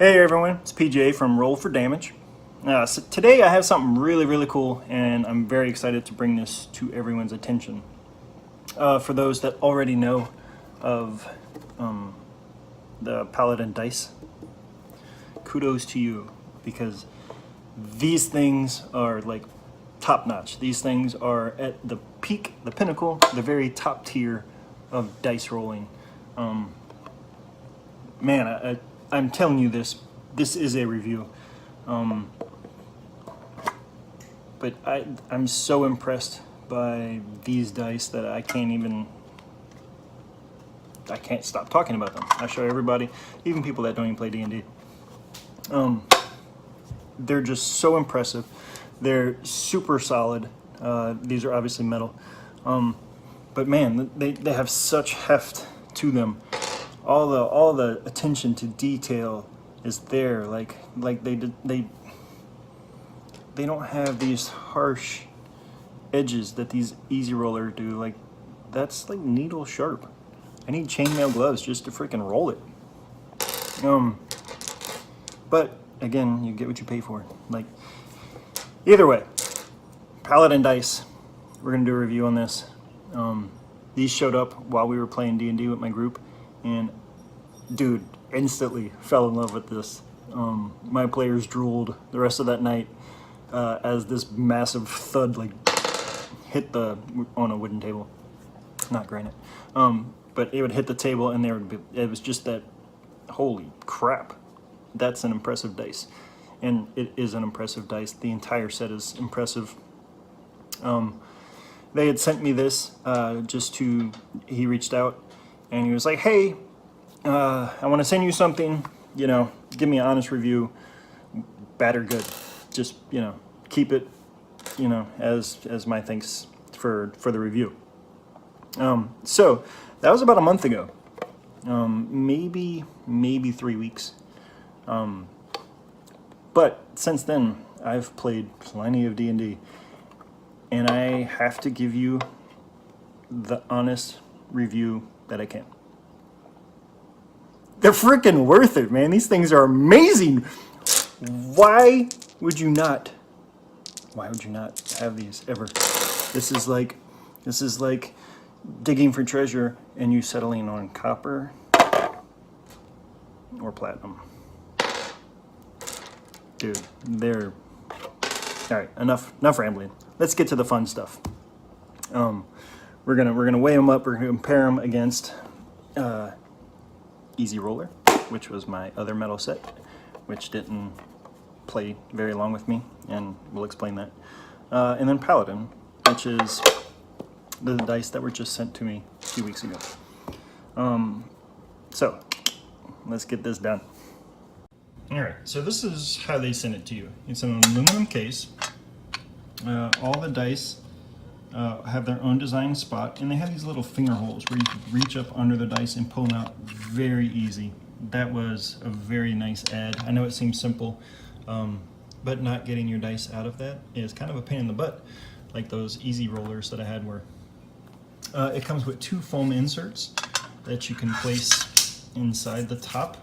Hey everyone, it's PJ from Roll for Damage. So today I have something really cool, and I'm very excited to bring this to everyone's attention. For those that already know of the Paladin dice, kudos to you, because these things are like top notch. These things are at the peak, the pinnacle, the very top tier of dice rolling. Man, I'm telling you this is a review. But I'm so impressed by these dice that I can't stop talking about them. I show everybody, even people that don't even play D&D. They're just so impressive. They're super solid. These are obviously metal. But man, they have such heft to them. All the attention to detail is there. Like they don't have these harsh edges that these easy rollers do. Like, that's like needle sharp. I need chainmail gloves just to freaking roll it. But again, you get what you pay for. Like, either way, Paladin dice. We're gonna do a review on this. These showed up while we were playing D&D with my group, and dude, instantly fell in love with this. My players drooled the rest of that night as this massive thud like hit on a wooden table, not granite, but it would hit the table, and it was just that, holy crap, that's an impressive dice. And it is an impressive dice. The entire set is impressive. They had sent me this he reached out and he was like, hey, I want to send you something, give me an honest review, bad or good. Just, keep it, as my thanks for the review. So that was about a month ago, maybe 3 weeks. But since then, I've played plenty of D&D, and I have to give you the honest review that I can. They're freaking worth it, man. These things are amazing. Why would you not have these ever? This is like digging for treasure and you settling on copper or platinum. Dude, they're all right. Enough rambling. Let's get to the fun stuff. We're gonna weigh them up. We're gonna compare them against Easy Roller, which was my other metal set, which didn't play very long with me, and we'll explain that. And then Paladin, which is the dice that were just sent to me a few weeks ago. So let's get this done. All right, so this is how they send it to you. It's an aluminum case. All the dice have their own design spot, and they have these little finger holes where you can reach up under the dice and pull them out very easy. That was a very nice add. I know it seems simple, but not getting your dice out of that is kind of a pain in the butt, like those easy rollers that I had were. It comes with 2 foam inserts that you can place inside the top.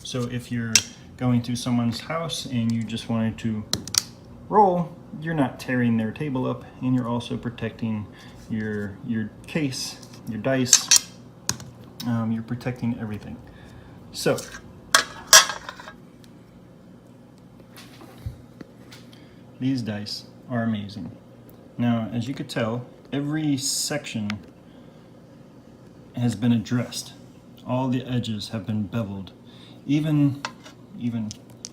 So if you're going to someone's house and you just wanted to roll, you're not tearing their table up, and you're also protecting your case, your dice. You're protecting everything. So these dice are amazing. Now, as you could tell, every section has been addressed. All the edges have been beveled, even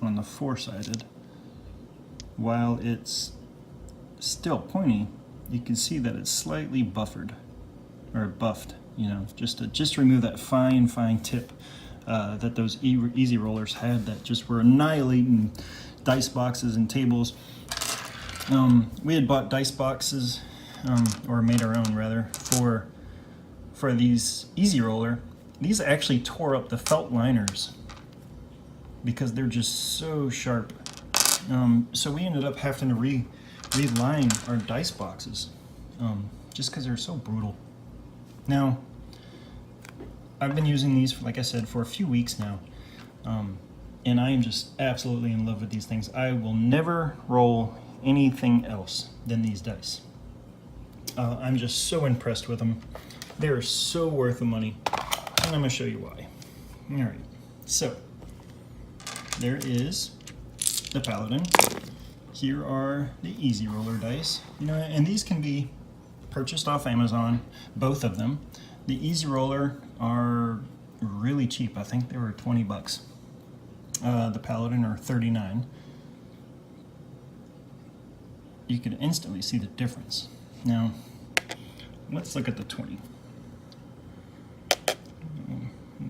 on the 4-sided. While it's still pointy, you can see that it's slightly buffed, just to remove that fine tip that those easy rollers had that just were annihilating dice boxes and tables. We had bought dice boxes, or made our own rather, for these easy roller. These actually tore up the felt liners because they're just so sharp. So we ended up having to reline our dice boxes, just because they're so brutal. Now, I've been using these, like I said, for a few weeks now, and I am just absolutely in love with these things. I will never roll anything else than these dice. I'm just so impressed with them. They're so worth the money, and I'm going to show you why. All right, so there is the Paladin. Here are the Easy Roller dice. You know, and these can be purchased off Amazon, both of them. The Easy Roller are really cheap. I think they were 20 bucks. The Paladin are 39. You can instantly see the difference. Now, let's look at the 20.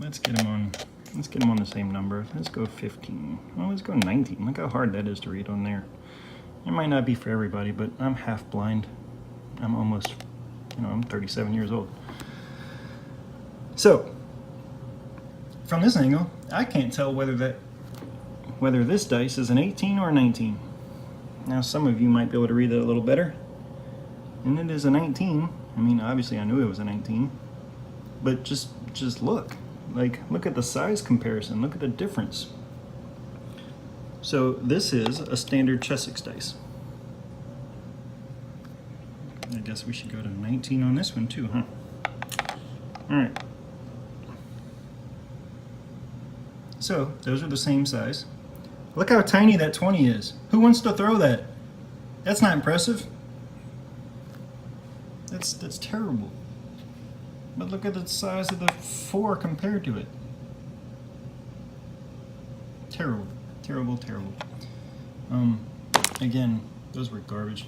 Let's get them on the same number. Let's go 15. Well, let's go 19. Look how hard that is to read on there. It might not be for everybody, but I'm half blind. I'm almost, I'm 37 years old. So, from this angle, I can't tell whether this dice is an 18 or a 19. Now, some of you might be able to read that a little better. And it is a 19. I mean, obviously I knew it was a 19. But just look. Like, look at the size comparison. Look at the difference. So this is a standard Chessex dice. I guess we should go to 19 on this one too, huh? All right. So those are the same size. Look how tiny that 20 is. Who wants to throw that? That's not impressive. That's terrible. But look at the size of the 4 compared to it. Terrible, terrible, terrible. Again, those were garbage.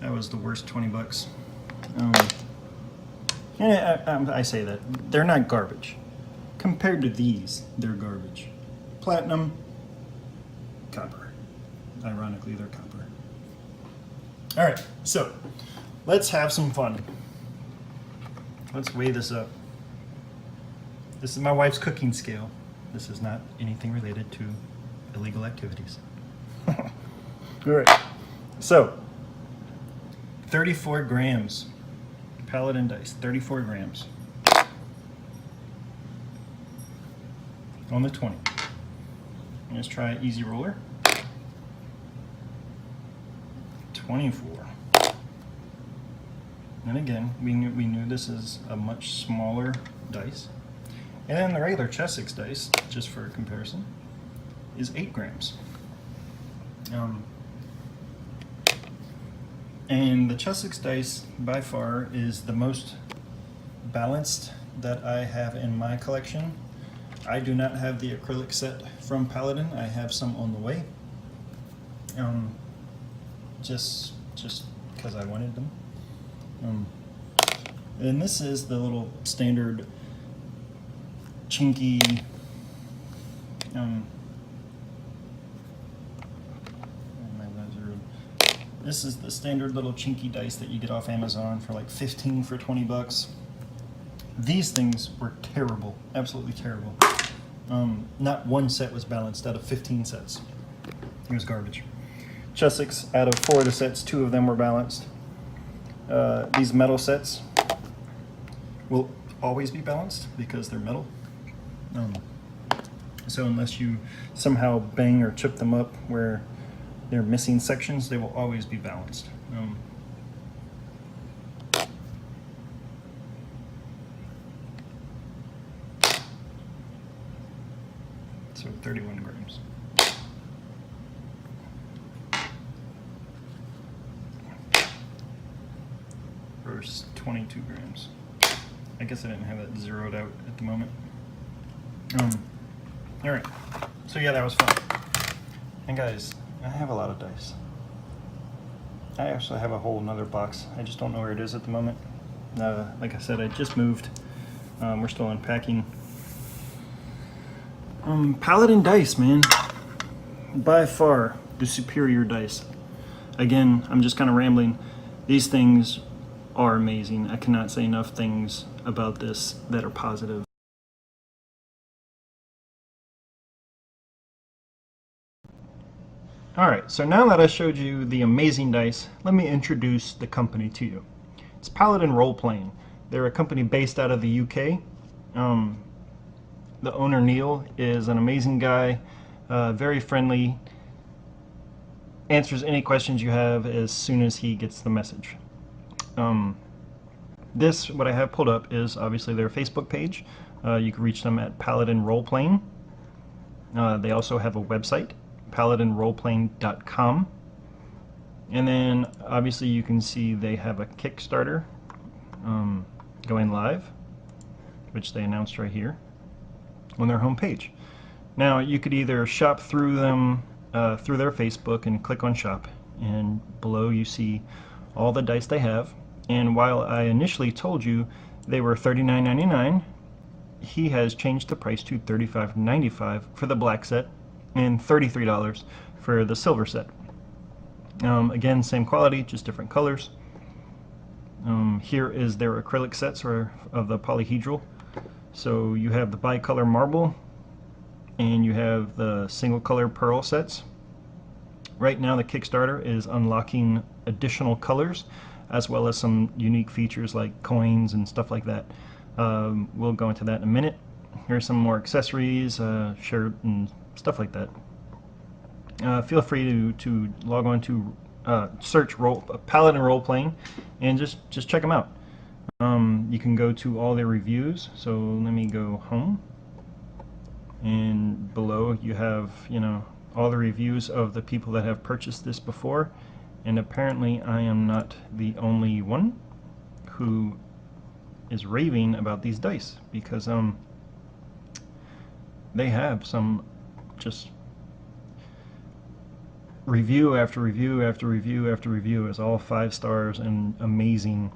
That was the worst 20 bucks. And I say that. They're not garbage. Compared to these, they're garbage. Platinum, copper. Ironically, they're copper. All right, so let's have some fun. Let's weigh this up. This is my wife's cooking scale. This is not anything related to illegal activities. All right, so 34 grams. Paladin dice, 34 grams. On the 20. Let's try Easy Roller. 24. And again, we knew this is a much smaller dice. And then the regular Chessex dice, just for comparison, is 8 grams. And the Chessex dice, by far, is the most balanced that I have in my collection. I do not have the acrylic set from Paladin. I have some on the way. Just because I wanted them. And this is the little standard chinky this is the standard little chinky dice that you get off Amazon for like 15 for 20 bucks. These things were terrible, absolutely terrible. Not one set was balanced out of 15 sets. It was garbage. Chessex, out of 4 of the sets, 2 of them were balanced. These metal sets will always be balanced because they're metal. So unless you somehow bang or chip them up where they're missing sections, they will always be balanced. So 31 grams. Versus 22 grams. I guess I didn't have that zeroed out at the moment. All right, so yeah, that was fun. And guys, I have a lot of dice. I actually have a whole nother box. I just don't know where it is at the moment. Like I said, I just moved. We're still unpacking. Paladin dice, man. By far the superior dice. Again, I'm just kind of rambling. These things are amazing. I cannot say enough things about this that are positive. Alright, so now that I showed you the amazing dice, let me introduce the company to you. It's Paladin Roleplaying. They're a company based out of the UK. The owner, Neil, is an amazing guy. very friendly, answers any questions you have as soon as he gets the message. What I have pulled up is obviously their Facebook page. You can reach them at Paladin Roleplaying. They also have a website, paladinroleplaying.com. And then obviously you can see they have a Kickstarter going live, which they announced right here on their homepage. Now you could either shop through them through their Facebook and click on shop, and below you see all the dice they have. And while I initially told you they were $39.99, he has changed the price to $35.95 for the black set and $33 for the silver set. Again, same quality, just different colors. Here is their acrylic sets of the polyhedral. So you have the bicolor marble and you have the single color pearl sets. Right now the Kickstarter is unlocking additional colors as well as some unique features like coins and stuff like that. We'll go into that in a minute. Here's some more accessories, shirt and stuff like that. Feel free to log on to search Paladin Roleplaying and just check them out. You can go to all their reviews. So let me go home, and below you have all the reviews of the people that have purchased this before, and apparently I am not the only one who is raving about these dice, because they have some just review after review after review after review is all 5 stars and amazing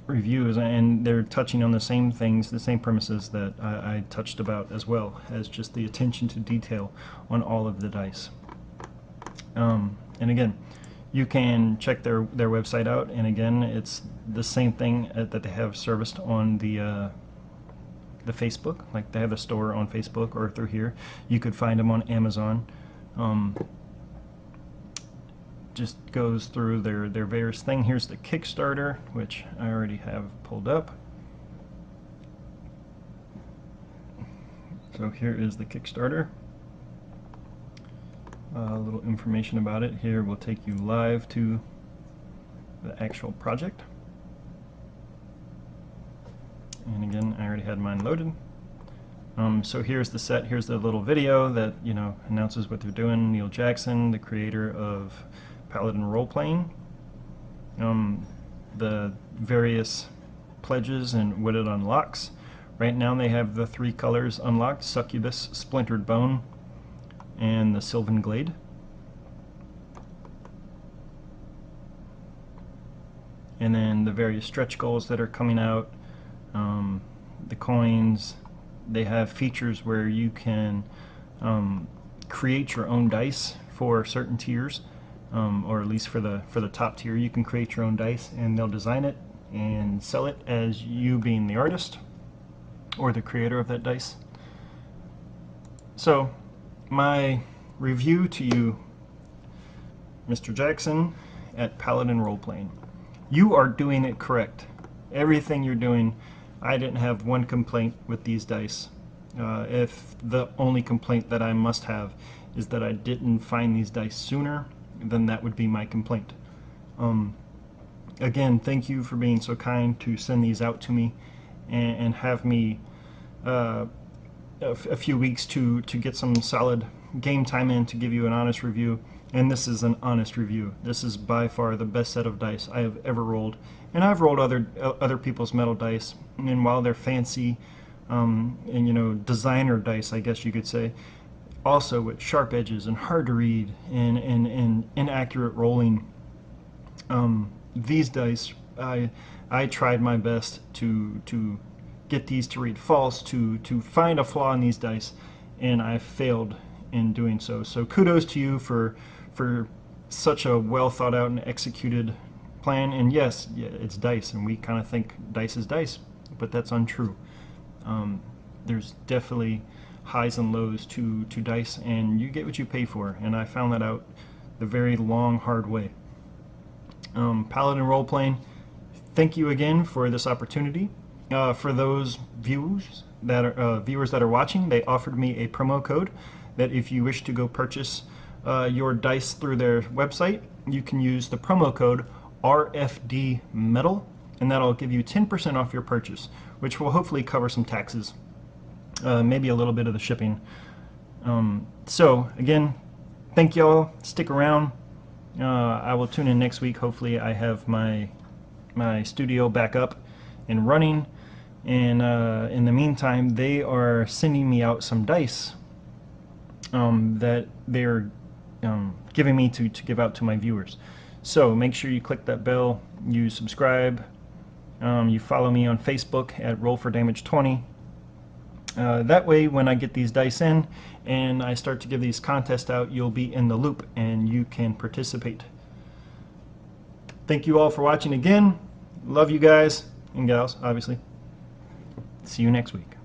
reviews, and they're touching on the same things, the same premises that I touched about, as well as just the attention to detail on all of the dice. And again, you can check their website out, and again, it's the same thing that they have serviced on the Facebook. Like, they have a store on Facebook or through here. You could find them on Amazon. Just goes through their various thing. Here's the Kickstarter, which I already have pulled up. So here is the Kickstarter. A little information about it. Here will take you live to the actual project. And again, I already had mine loaded. So here's the set. Here's the little video that announces what they're doing. Neil Jackson, the creator of Paladin Roleplaying. The various pledges and what it unlocks. Right now they have the 3 colors unlocked: Succubus, Splintered Bone, and the Sylvan Glade. And then the various stretch goals that are coming out, the coins. They have features where you can create your own dice for certain tiers, or at least for the top tier. You can create your own dice, and they'll design it and sell it as you being the artist or the creator of that dice. So my review to you, Mr. Jackson at Paladin Roleplaying: you are doing it correct. Everything you're doing, I didn't have one complaint with these dice. If the only complaint that I must have is that I didn't find these dice sooner, then that would be my complaint. Again, thank you for being so kind to send these out to me and have me a few weeks to get some solid game time in to give you an honest review. And this is an honest review. This is by far the best set of dice I have ever rolled. And I've rolled other people's metal dice, and while they're fancy and designer dice, I guess you could say, also with sharp edges and hard to read and inaccurate rolling, these dice, I tried my best to get these to read false, to find a flaw in these dice, and I failed in doing so. So kudos to you for such a well thought out and executed plan. And yes, it's dice, and we kind of think dice is dice, but that's untrue. There's definitely highs and lows to dice, and you get what you pay for, and I found that out the very long, hard way. Paladin Roleplaying, thank you again for this opportunity. for those viewers that are watching, they offered me a promo code that if you wish to go purchase your dice through their website, you can use the promo code RFD Metal, and that'll give you 10% off your purchase, which will hopefully cover some taxes, maybe a little bit of the shipping. So again, thank y'all. Stick around. I will tune in next week. Hopefully I have my studio back up and running, and in the meantime they are sending me out some dice that they're giving me to give out to my viewers. So make sure you click that bell, you subscribe, you follow me on Facebook at Roll4Damage20. That way when I get these dice in and I start to give these contests out, you'll be in the loop and you can participate. Thank you all for watching again. Love you guys and gals, obviously. See you next week.